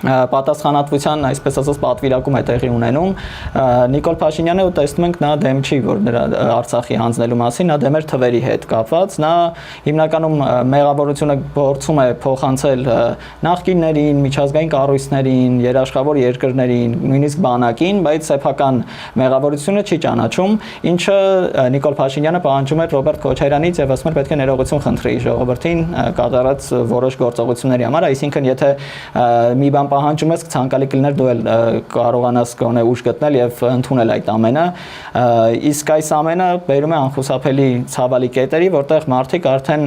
պատասխանատվության այսպես ասած պատվիրակում է տեղի ունենում Նիկոլ Փաշինյանը ու տեսնում ենք նա դեմ չի որ նրա Արցախի հանձնելու մասին, նա դեմ էր թվերի հետ կապված, նա հիմնականում մեղավորությունը փորձում է փոխանցել նախկիններին, միջազգային կառույցներին, երաշխավոր երկրներին, նույնիսկ բանակին, բայց սեփական մեղավորությունը չի ճանաչում, ինչը Նիկոլ Փաշինյանը պահանջում էր Ռոբերտ Քոչարյանից եւ ասում էր պետք է ներողություն խնդրի ժողովրդին կատարած որոշ գործողությունների համար, այսինքն եթե մի բան պահանջում ես ցանկալի կլիներ դու էլ կարողանաս գոնե ուժ գտնել եւ ընդունել այդ ամենը իսկ այս ամենը բերում է անխուսափելի ցավալի կետերի որտեղ մարդիկ արդեն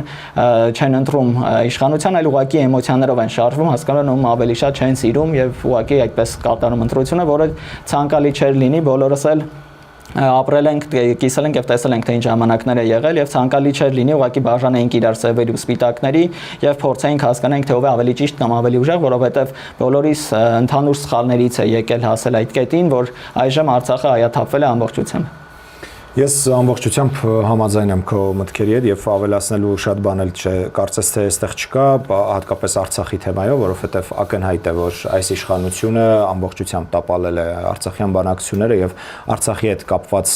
չեն ընտրում իշխանության այլ ուղակի էմոցիաներով են շարժվում հասկանում ավելի շատ չեն սիրում եւ ուղակի այդպես կատարում ընտրությունը որը ցանկալի չէր լինի բոլորս էլ ապրել ենք, կիսել ենք եւ տեսել ենք թե ինչ ժամանակներ է եղել եւ ցանկալի չէր լինի ուղղակի բաժանեինք իրար սևերի ու սպիտակների եւ փորձեինք հասկանանք թե ով է ավելի ճիշտ կամ ավելի ուժեղ, որովհետեւ բոլորիս ընդհանուր սխալներից է եկել հասել այդ կետին, որ այժմ Արցախը հայաթափվել է ամբողջությամբ։ Ես ամբողջությամբ համաձայն եմ քո մտքերի հետ եւ ավելացնելու շատ բան էլ չէ, կարծես թե այստեղ չկա, հատկապես Արցախի թեմայով, որովհետեւ ակնհայտ է, որ այս իշխանությունը ամբողջությամբ տապալել է արցախյան բանակցությունները եւ Արցախի հետ կապված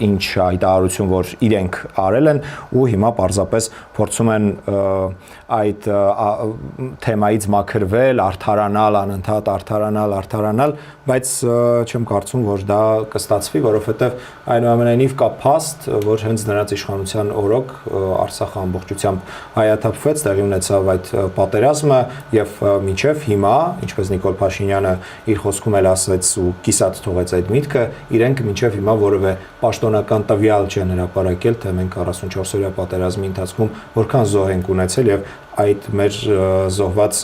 ինչ հայտարարություն, որ իրենք արել են ու հիմա պարզապես փորձում են այդ թեմայից մաքրվել, արդարանալ, անընդհատ արդարանալ, բայց չեմ կարծում, որ դա կստացվի, որովհետեւ այնուամենայնիվ կա փաստ, որ հենց նրանց իշխանության օրոք Արցախը ամբողջությամբ հայաթափվեց, տեղի ունեցավ այդ պատերազմը եւ մինչեւ հիմա, ինչպես Նիկոլ Փաշինյանը իր խոսքում էլ ասաց ու կիսատ թողեց այդ միտքը, իրենք մինչեւ հիմա որևէ պաշտոնական տվյալ չեն հրապարակել, թե մենք 44-օրյա պատերազմի ընթացքում որքան զոհ ենք ունեցել եւ այդ մեր զոհված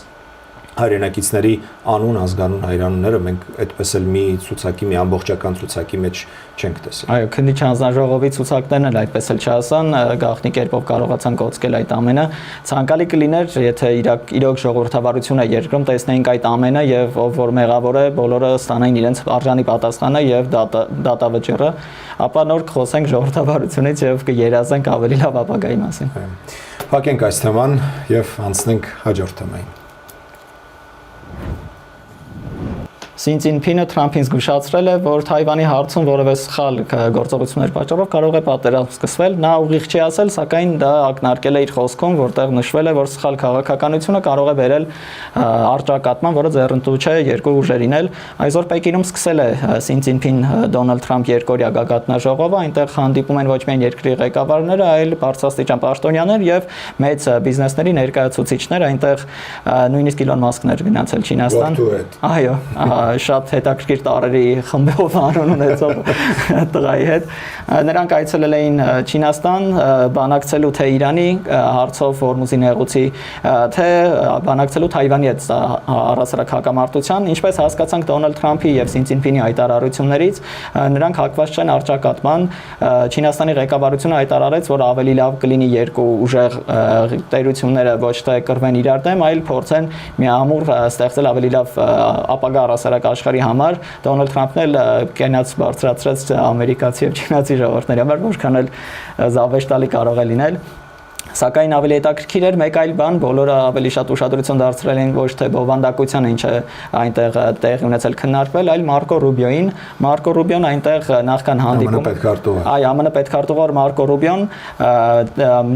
հայրենակիցների անուն ազգանուն հայրանունները մենք այդպես էլ մի ցուցակի, մի ամբողջական ցուցակի մեջ չենք տեսել։ Այո, քննիչ հանձնաժողովի ցուցակներն էլ այդպես էլ չասան, գաղտնի կերպով կարողացան կոծկել այդ ամենը։ Ցանկալի կլիներ, եթե իրոք ժողովրդավարությունը երկրում տեսնեինք այդ ամենը եւ ով որ մեղավոր է, բոլորը ստանային իրենց արժանի պատասխանը եւ դատավճիռը, ապա նոր կխոսենք ժողովրդավարությունից եւ կերազենք ավելի լավ ապագայի մասին։ Փակենք այս թեման եւ անցնենք հաջորդ թեմային։ Սին Ցինփինը Թրամփին զգուշացրել է, որ Թայվանի հարցում որևէ սխալ գործողություններ պատճառով կարող է պատերազմ սկսվել։ Նա ուղիղ չի ասել, սակայն դա ակնարկել է իր խոսքում, որտեղ նշվել է, որ սխալ քաղաքականությունը կարող է բերել առճակատման, որը ձեռնտու չէ երկու ուժերին էլ։ Այսօր Պեկինում սկսել է Սին Ցինփին Դոնալդ Թրամփ երկօրյա գագաթնաժողովը, այնտեղ հանդիպում են ոչ միայն երկրի ղեկավարները, այլ բարձրաստիճան պաշտոնյաներ եւ մեծ բիզնեսների ներկայացուցիչներ, այնտեղ նույնիսկ Իլոն Մասկն էր գնացել Չինաստան։ Այո, շատ հետաքրքիր տարերի խմբով անուն ունեցող տղայի հետ։ Նրանք այցելել էին Չինաստան, բանակցելու թե Իրանի հարցով Հորմուզի նեղուցի, թե բանակցելու Թայվանի հետ առասարակ հակամարտության, ինչպես հասկացանք Դոնալդ Թրամփի եւ Սին Ցինփինի հայտարարություններից, նրանք հակված չեն առճակատման։ Չինաստանի ղեկավարությունը հայտարարեց, որ ավելի լավ կլինի երկու ուժեղ տերությունները ոչ թե կռվեն իրար դեմ, այլ փորձեն միամուռ ստեղծել ավելի լավ ապագա առասարակ աշխարհի համար։ Դոնալդ Թրամփն էլ կենաց բարձրացրեց ամերիկացի եւ չինացի ժողովուրդների համար, որքան էլ զավեշտալի կարող է լինել։ Սակայն ավելի հետաքրքիր էր մեկ այլ բան, բոլորը ավելի շատ ուշադրություն դարձրել են ոչ թե բովանդակությանը, ինչը այնտեղ տեղի ունեցել քննարկվել, այլ Մարկո Ռուբիոին։ Մարկո Ռուբիոն այնտեղ նախքան հանդիպում ԱՄՆ պետքարտուղար Մարկո Ռուբիոն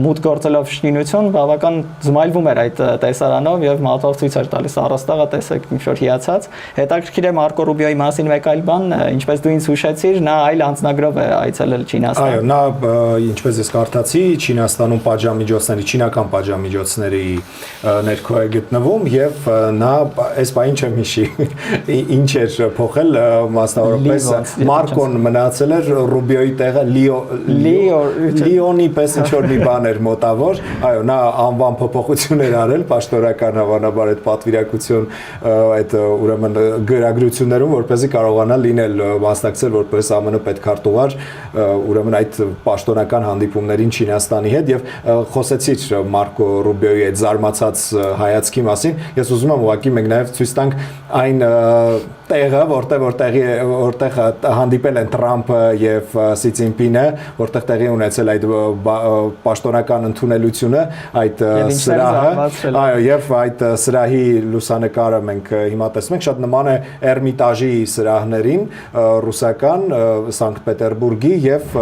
մուտք գործելով շինություն բավական զմայլվում էր այդ տեսարանով եւ մատով ցույց էր տալիս առաստաղը, տեսեք ինչ որ հիացած։ Հետաքրքիր է Մարկո Ռուբիոյի մասին մեկ այլ բան, ինչպես դու ինձ հուշեցիր, նա այլ անձնագրով է այցելել Չինաստան։ Այո, նա ինչպես ես կարդացի, Չինաստանում պատժամիջոցների, չինական պատժամիջոցների ներքո է գտնվում եւ նա այս բանը չեմ հիշի ինչ էր փոխել, մասնավորապես Մարկոն մնացել էր Ռուբիոյի տեղը Լիոնի պես ինչ որ մի բան էր մոտավոր, այո, նա անվան փոփոխություն էր արել, պաշտոնական հավանաբար այդ պատվիրակություն այդ ուրեմն գրագրություններում, որպեսզի կարողանա լինել մասնակցել որպես ԱՄՆ պետքարտուղար, ուրեմն այդ պաշտոնական հանդիպումներին Չինաստանի հետ եւ խոսեցիր Մարկո Ռուբիոյի այդ զարմացած հայացքի մասին, ես ուզում եմ ուղղակի մենք նաեւ ցույց տանք այն տեղը, որտեղ հանդիպել են Թրամփը եւ Սի Ցինպինը, որտեղ տեղի ունեցել այդ պաշտոնական ընդունելությունը, այդ սրահը, այո, եւ այդ սրահի լուսանկարը մենք հիմա տեսնում ենք, շատ նման է Էրմիտաժի սրահներին, ռուսական Սանկտ Պետերբուրգի եւ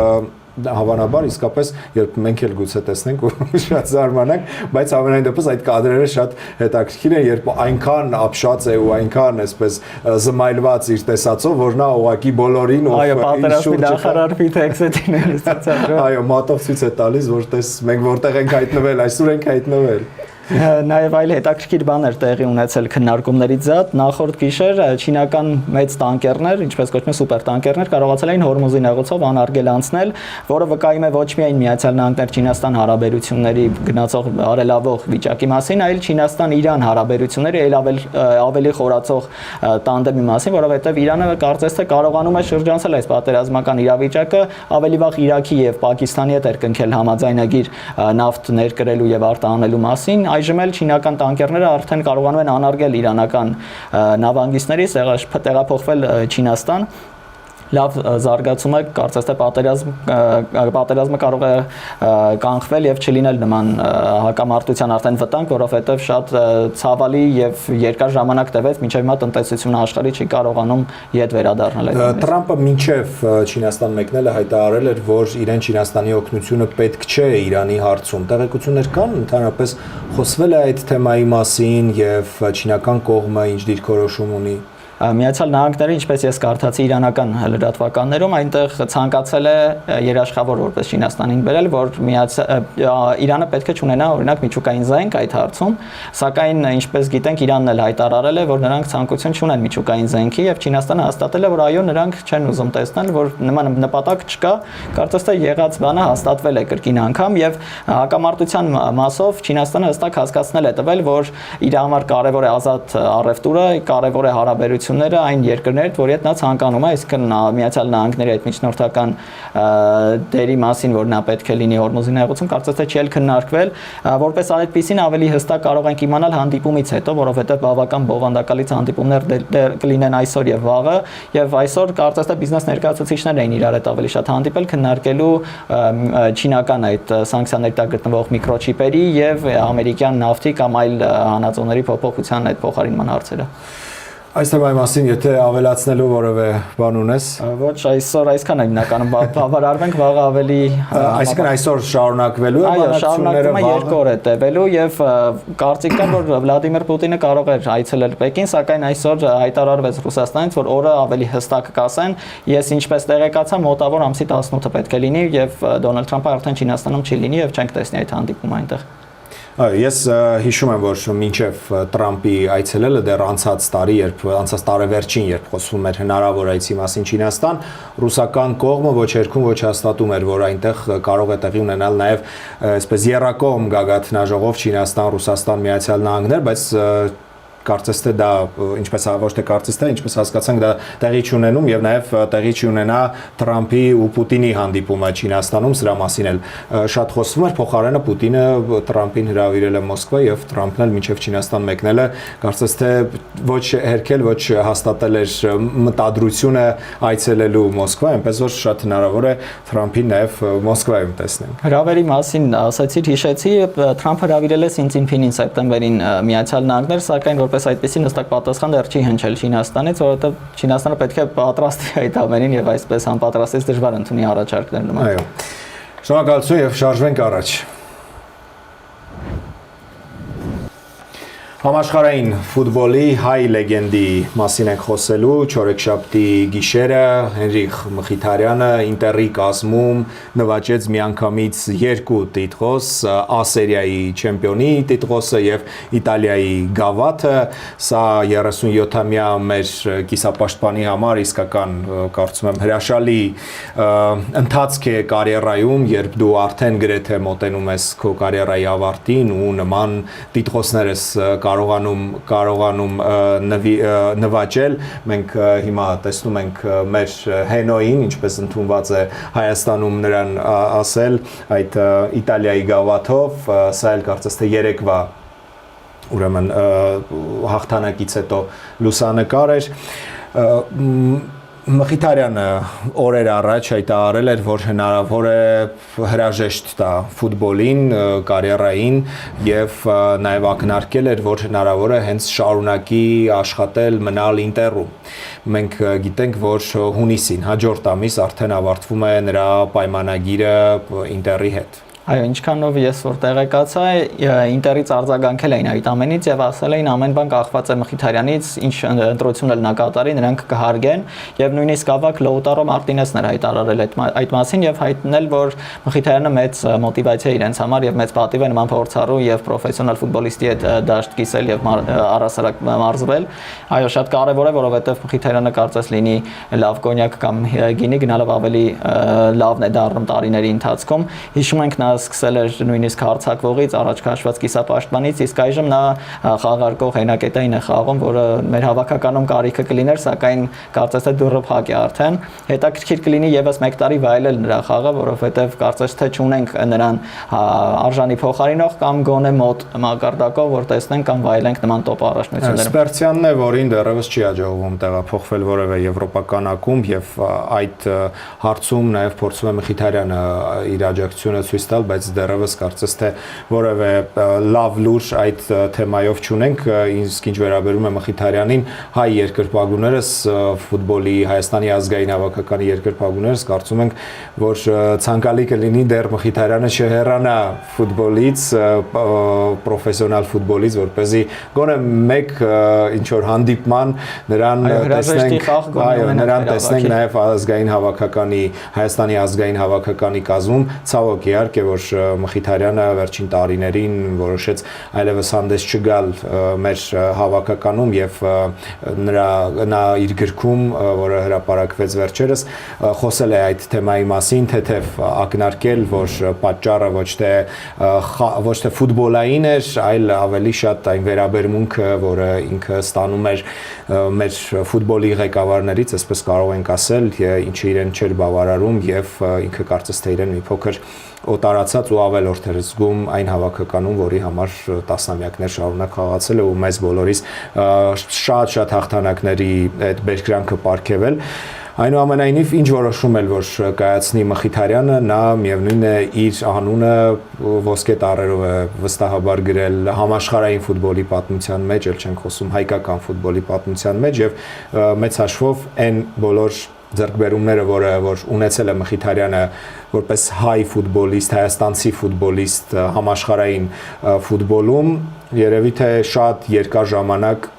հավանաբար իսկապես երբ մենք էլ գուցե տեսնենք շատ զարմանանք, բայց ամենայն դեպս այդ կադրերը շատ հետաքրքիր են, երբ այնքան ապշած է ու այնքան այսպես զմայլված իր տեսածով, որ նա ուղակի բոլորին այո, պատերազմի նախարարի տեքստին է ստացել։ Այո, մատով ցույց է տալիս, որ տես մենք որտեղ ենք հայտնվել, այսօր ենք հայտնվել։ Նաև այլ հետաքրքիր բաներ տեղի ունեցել քննարկումներից զատ նախորդ գիշեր չինական մեծ տանկերներ, ինչպես կոչվում է սուպեր տանկերներ, կարողացել էին Հորմուզի նեղուցով անարգել անցնել, որը վկայում է ոչ միայն Միացյալ Նահանգներ Չինաստան հարաբերությունների գնացող արելավող վիճակի մասին, այլ Չինաստան-Իրան հարաբերությունների ավելի խորացող տանդեմի մասին, որովհետև Իրանը կարծես թե կարողանում է շրջանցել այս պատերազմական իրավիճակը, ավելի վաղ Իրաքի եւ Պակիստանի հետ էր կնքել համաձայնագիր նավթ ներկրելու եւ արտահանելու մասին։ Այժմ էլ չինական տանկերները արդեն կարողանում են անարգել իրանական նավահանգիստներից, տեղափոխվել Չինաստան։ Լավ զարգացում է, կարծես թե պատերազմը կարող է կանխվել եւ չլինել նման հակամարտության արդեն վտանգ, որովհետեւ շատ ցավալի եւ երկար ժամանակ տևեց, մինչեւ հիմա տնտեսությունը աշխարհի չի կարողանում իդ վերադառնալ այդ։ Թրամփը մինչեւ Չինաստան մեկնելը հայտարարել էր, որ իրեն Չինաստանի օգնությունը պետք չէ Իրանի հարցում։ Տեղեկություններ կան, ընդհանրապես խոսվել է այդ թեմայի մասին եւ չինական կողմը ինչ դիրքորոշում ունի։ Միացյալ Նահանգները, ինչպես ես կարդացի իրանական լրատվականներում, այնտեղ ցանկացել է երաշխավոր որպես Չինաստանին բերել, որ Իրանը պետք է ունենա օրինակ միջուկային զենք այդ հարցում, սակայն ինչպես գիտենք Իրանն էլ հայտարարել է, որ նրանք ցանկություն չունեն միջուկային զենքի եւ Չինաստանը հաստատել է, որ այո, նրանք չեն ուզում տեսնել, որ նման նպատակ չկա, կարծես թե եղած բանը հաստատվել է կրկին անգամ եւ հակամարտության մասով Չինաստանը հստակ հասկացնել է տվել, որ իր համար կարեւոր է ազատ առևտուրը, կարեւոր է հարաբերությունները այն երկրներից, որի հետ նա ցանկանում է, այսինքն Միացյալ Նահանգների այդ միջնորդական դերի մասին, որ նա պետք է լինի Հորմուզի նեղուցում, կարծես թե չի էլ քննարկվել, որպես այդպեսին ավելի հստակ կարող ենք իմանալ հանդիպումից հետո, որովհետև բավական բովանդակալից հանդիպումներ կլինեն այսօր եւ վաղը, եւ այսօր կարծես թե բիզնես ներկայացուցիչներ էին իրար հետ ավելի շատ հանդիպել քննարկելու չինական այդ սանկցիաների տակ գտնվող միկրոչիպերի եւ ամերիկյան նավթի կամ այլ հանածոների փոփոխության այդ փոխարինման հարցերը։ Այս թեմայի մասին եթե ավելացնելու որևէ բան ունես։ Ոչ, այսօր այսքան է հիմնականում բավարարվենք, վաղը ավելի այսինքն այսօր շարունակվելու է բանակցությունները, 2 օր է տևելու եւ կարծիք կա, որ Վլադիմիր Պուտինը կարող էր այցելել Պեկին, սակայն այսօր հայտարարվեց Ռուսաստանից, որ օրը ավելի հստակ կասեն։ Ես ինչպես տեղեկացա, մոտավոր ամսի 18-ը պետք է լինի եւ Դոնալդ Թրամփը արդեն Չինաստանում չի լինի եւ չենք տեսնի այդ հանդիպումը այնտեղ։ Ես հիշում եմ, որ մինչև Թրամփի այցելելը դեռ անցած տարեվերջին, երբ խոսվում էր հնարավոր այցի մասին Չինաստան, ռուսական կողմը ոչ երկում ոչ հաստատում էր, որ այնտեղ կարող է տեղի ունենալ նաև այսպես եռակողմ գագաթնաժողով Չինաստան, Ռուսաստան, Միացյալ Նահանգներ, բայց կարծես թե դա ինչպես ոչ թե կարծես թե ինչպես հասկացանք դա տեղի չունենում եւ նաեւ տեղի չունենա Թրամփի ու Պուտինի հանդիպումը Չինաստանում սրա մասին էլ շատ խոսվում էր փոխարենը Պուտինը Թրամփին հրավիրել է Մոսկվա եւ Թրամփն էլ մինչեւ Չինաստան մեկնել է կարծես թե ոչ հերքել ոչ հաստատել էր մտադրությունը այցելելու Մոսկվա այնպես որ շատ հնարավոր է Թրամփին նաեւ Մոսկվայում տեսնենք Հրավերի մասին ասացի հիշեցի Թրամփը հրավիրել է Սին Ցինփինին սեպտեմբերին Միացյալ Նահանգներ սակայն որպես այդպեսի նստակ պատասխան դեռ չի հնչել Չինաստանից, որովհետև Չինաստանը պետք է պատրաստի այդ ամենին եւ այսպես անպատրաստից դժվար ընդունի առաջարկներ նման։ Այո։ Շնորհակալություն եւ շարժվենք առաջ։ Համաշխարհային ֆուտբոլի հայ լեգենդի մասին ենք խոսելու չորեքշաբթի գիշերը Հենրիխ Մխիթարյանը Ինտերի կազմում նվաճեց միանգամից 2 տիտղոս A-սերիայի չեմպիոնի տիտղոսը եւ Իտալիայի գավաթը սա 37-ամյա մեր կիսապաշտպանի համար իսկական կարծում եմ հրաշալի ընթացք է կարիերայում երբ դու արդեն գրեթե մոտենում ես քո կարիերայի ավարտին ու նման տիտղոսներս կարողանում նվաճել մենք հիմա տեսնում ենք մեր հենոին ինչպես ընդունված է Հայաստանում նրան ասել այդ Իտալիայի գավաթով սա էլ կարծես թե երեկվա ուրեմն հաղթանակից հետո լուսանկար էր Մխիթարյանը օրեր առաջ հայտարարել էր, որ հնարավոր է հրաժեշտ տա ֆուտբոլին, կարիերային եւ նաեւ ակնարկել էր, որ հնարավոր է հենց շարունակի աշխատել, մնալ Ինտերում։ Մենք գիտենք, որ հունիսին հաջորդ ամիս արդեն ավարտվում է նրա պայմանագիրը Ինտերի հետ։ Այո, ինչքանով ես որ տեղեկացա, Ինտերից արձագանքել էին այդ ամենից եւ ասել էին ամեն բան կախված է Մխիթարյանից, ինչ ընտրություն էլ նա կատարի, նրանք կհարգեն եւ նույնիսկ ավակ Լոուտարո Մարտինեսն էր հայտարարել այդ մասին եւ հայտնել, որ Մխիթարյանը մեծ մոտիվացիա իրենց համար եւ մեծ պատիվ է նման փորձառու եւ պրոֆեսիոնալ ֆուտբոլիստի հետ դաշտ կիսել եւ առասարակ մարզվել։ Այո, շատ կարեւոր է, որովհետեւ Մխիթարյանը կարծես լինի լավ կոնյակ կամ գինի գնալով ավելի լավն է դառնում տարիների ընթացքում։ Հիշում ենք նա սկսել էր նույնիսկ հարցակվողից առաջ քաշված կիսապաշտպանից, իսկ այժմ նա խաղարկող հենակետային է խաղում, որը մեր հավաքականում կարիքը կլիներ, սակայն կարծես թե դուրը փակ է արդեն։ Հետաքրքիր կլինի եւս 1 տարի վայելել նրա խաղը, որովհետեւ կարծես թե չունենք նրան արժանի փոխարինող կամ գոնե մոտ մակարդակով, որ տեսնենք կամ վայելենք նման տոպ առաջնությունները։ Սպերցյանն է, որին դեռևս չի հաջողվում տեղափոխվել որևէ եվրոպական ակումբ եւ այդ հարցում նաեւ փորձում է Մխիթարյանը իր աջակցությունը ցույց տալ, բայց դեռևս կարծես թե որևէ լավ լուր այդ թեմայով չունենք, իսկ ինչ վերաբերում է Մխիթարյանին, հայ երկրպագուներս ֆուտբոլի Հայաստանի ազգային հավաքականի երկրպագուներս կարծում ենք, որ ցանկալի կլինի դեռ Մխիթարյանը չհեռանա ֆուտբոլից, պրոֆեսիոնալ ֆուտբոլից, որպեսզի գոնե մեկ ինչ որ հանդիպման նրան տեսնենք նաև ազգային հավաքականի Հայաստանի ազգային հավաքականի կազմում, ցավոք իհարկե որ Մխիթարյանը վերջին տարիներին որոշեց այլևս հանդես չգալ մեր հավաքականում եւ նա իր գրքում, որը հրապարակվեց վերջերս, խոսել է այդ թեմայի մասին, թեթև ակնարկել, որ պատճառը ոչ թե ֆուտբոլային էր, այլ ավելի շատ այն վերաբերմունքը, որը ինքը ստանում էր մեր ֆուտբոլի ղեկավարներից, այսպես կարող ենք ասել, ինչը իրեն չէր բավարարում եւ ինքը կարծես թե իրեն մի փոքր օտարացած ու ավելորդ էր զգում այն հավաքականում, որի համար տասնամյակներ շարունակ խաղացել է ու մեզ բոլորիս շատ հաղթանակների այդ բերկրանքը պարգևել։ Այնուամենայնիվ ինչ որոշում էլ որ կայացնի Մխիթարյանը, նա միևնույն է իր անունը ոսկե տառերով է վստահաբար գրել համաշխարհային ֆուտբոլի պատմության մեջ, ել չենք խոսում հայկական ֆուտբոլի պատմության մեջ եւ մեծ հաշվով այն բոլոր ձեռքբերումները, որ ունեցել է Մխիթարյանը որպես հայ ֆուտբոլիստ, հայաստանցի ֆուտբոլիստ համաշխարհային ֆուտբոլում, երևի թե շատ երկար ժամանակ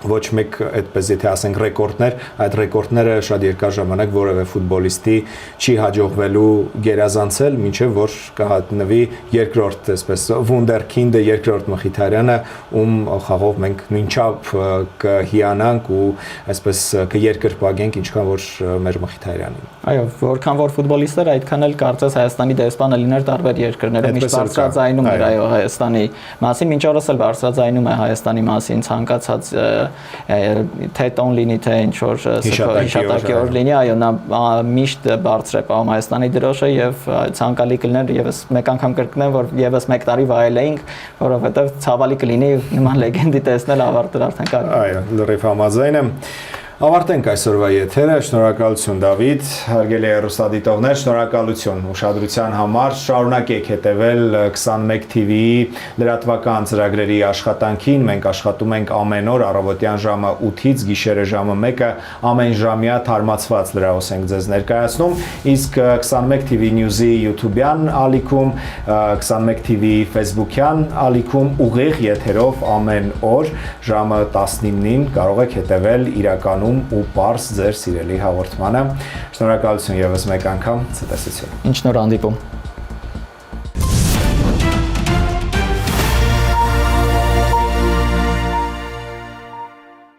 ոչ մեկ այդպես եթե ասենք ռեկորդներ, այդ ռեկորդները շատ երկար ժամանակ որևէ ֆուտբոլիստի չի հաջողվելու գերազանցել, մինչև որ կհատնվի երկրորդ, այսպես վունդերքինդը, երկրորդ Մխիթարյանը, ում խաղով մենք նույնչափ կհիանանք ու այսպես կերկրպագենք, ինչքան որ մեր Մխիթարյանին։ Այո, որքան որ ֆուտբոլիստներ, այդքան էլ կարծես Հայաստանի դեսպանը լիներ տարբեր երկրներում, միշտ բարձրաձայնում էր այո Հայաստանի մասին, մինչ օրս էլ բարձրաձայնում է Հայաստանի մասին ցանկացած թե տոն լինի, թե ինչ որ հիշատակի օր լինի, այո, նա միշտ բարձր է պահում Հայաստանի դրոշը եւ ցանկալի կլիներ եւս մեկ անգամ կրկնեմ, որ եւս մեկ տարի վայելեինք, որովհետեւ ցավալի կլինի նման լեգենդի տեսնել ավարտել արդեն կարելի։ Այո, լրիվ համաձայն եմ։ Ավարտենք այսօրվա եթերը, շնորհակալություն Դավիթ, հարգելի հեռուստադիտողներ, շնորհակալություն ուշադրության համար, շարունակեք հետևել 21 TV-ի լրատվական ծրագրերի աշխատանքին, մենք աշխատում ենք ամեն օր առավոտյան ժամը 8-ից գիշերը ժամը 1-ը ամեն ժամյա թարմացված լրահոս ենք ձեզ ներկայացնում, իսկ 21 TV News-ի YouTube-յան ալիքում, 21 TV-ի Facebook-յան ալիքում ուղիղ եթերով ամեն օր ժամը 19-ին կարող եք հետևել իրականում ու պարզ ձեր սիրելի հաղորդմանը։ Շնորհակալություն եւս մեկ անգամ, ցտեսություն։ Ինչ նոր հանդիպում։